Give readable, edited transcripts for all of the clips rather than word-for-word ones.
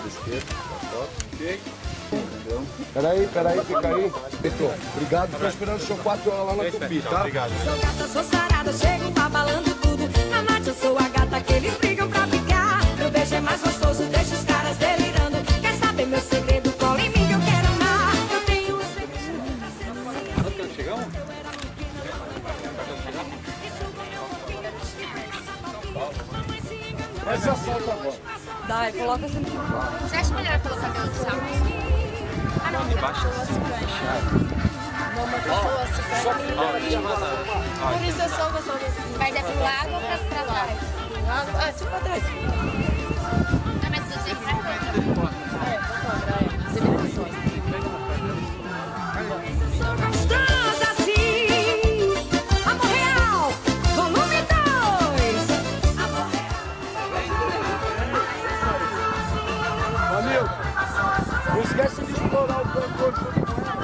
lado esquerdo, da foto. Ok. Entendeu? Peraí, fica aí. Beto, obrigado. Tô esperando o show 4 horas lá na Tupi, tá? Obrigado. Sou gata, sou sarada, chego abalando tudo. Na noite eu sou a gata que eles brigam pra ficar. Meu beijo é mais gostoso, deixa os caras delirando. Quer saber meu segredo? Cola em mim que eu quero amar. Eu tenho um segredo pra ser Quando chegamos? Essa solta agora. Dai, coloca sempre. Você acha melhor colocar dentro do saco? Ah, não, uma pessoa se ganha. Não, uma pessoa se ganha. Por isso eu sou gostosa assim. Vai dar pro lado ou pra lá? Ah, tipo pra trás. Não, mas você sempre vai pra Você vira pessoas. Sou gostosa assim. Amor real, volume 2. Amor real. Amigo, não esquece de explorar o cantor junto com ela.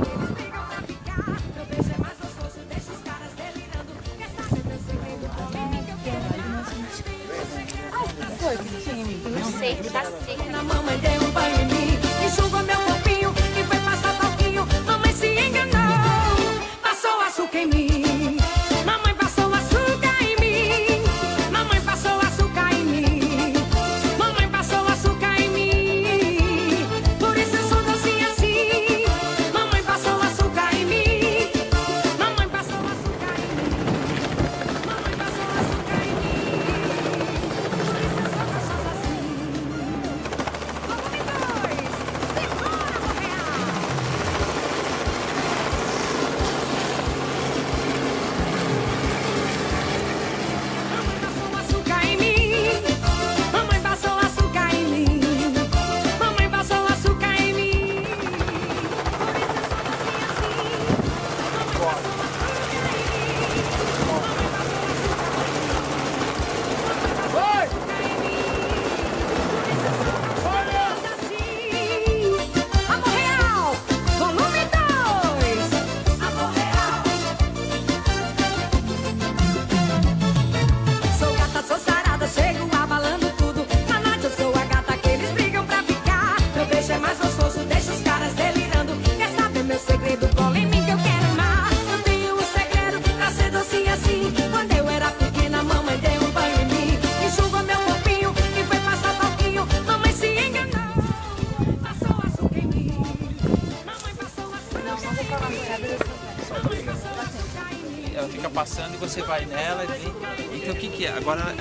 Eles brigam pra ficar. Meu beijo é mais gostoso, deixa os caras delirando. Quer saber meu segredo? Cola em mim que eu quero amar. Foi, que tinha em mim. Não sei, tá seca. Na mamãe deu um banho em mim, enxugou meu corpinho e foi passar talquinho. Mamãe se enganou, passou açúcar em mim. Mamãe passou açúcar em mim. Mamãe passou açúcar em mim. Mamãe passou açúcar em mim. Por isso eu sou docinha assim. Mamãe passou açúcar em mim. Mamãe passou açúcar em mim. Mamãe passou açúcar em mim. Por isso eu sou gostosa assim. Volume 2, segura, amor real. Mamãe passou açúcar em mim. Mamãe passou açúcar em mim. Mamãe passou açúcar em mim. Por isso eu sou docinha assim. Mamãe passou açúcar em mim. Mamãe passou açúcar em mim. Por isso eu sou gostosa assim. Amor real, volume 2. Amor real. Sou gata, sou sarada, chego abalando tudo. Na noite eu sou a gata que eles brigam pra ficar. Meu beijo é mais gostoso, deixa os caras delirando. Quer saber meu segredo? Cola em mim que eu quero amar. Eu tenho um segredo pra ser docinha assim. Quando eu era pequena, mamãe deu um banho em mim. Enxugou meu corpinho e foi passar talquinho. Mamãe se enganou, passou açúcar em mim. Mamãe passou açúcar em mim. Ela fica passando e você vai nela então o que que é? Agora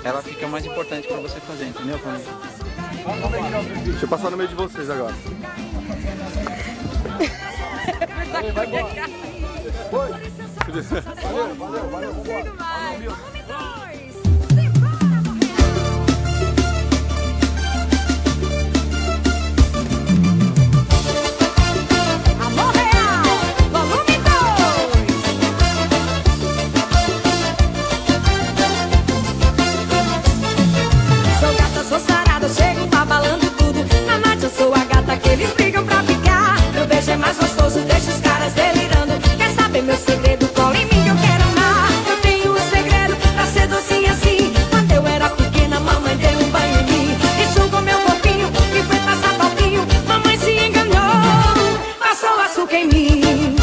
ela fica mais importante pra você fazer, entendeu? Deixa eu passar no meio de vocês agora. Vai embora. Foi. Valeu, vambora. Volume 2, segura, amor real. Amor real, volume 2. Sou gata, sou sarada, chego abalando tudo. Na noite eu sou a gata que eles brigam pra ficar. Meu beijo é mais gostoso, deixa os caras delirando. Quer saber meu segredo? Cola em mim que eu quero amar. Eu tenho um segredo pra ser docinha assim. Quando eu era pequena, mamãe deu um banho em mim. Enxugou meu corpinho e foi passar talquinho. Mamãe se enganou, passou açúcar em mim.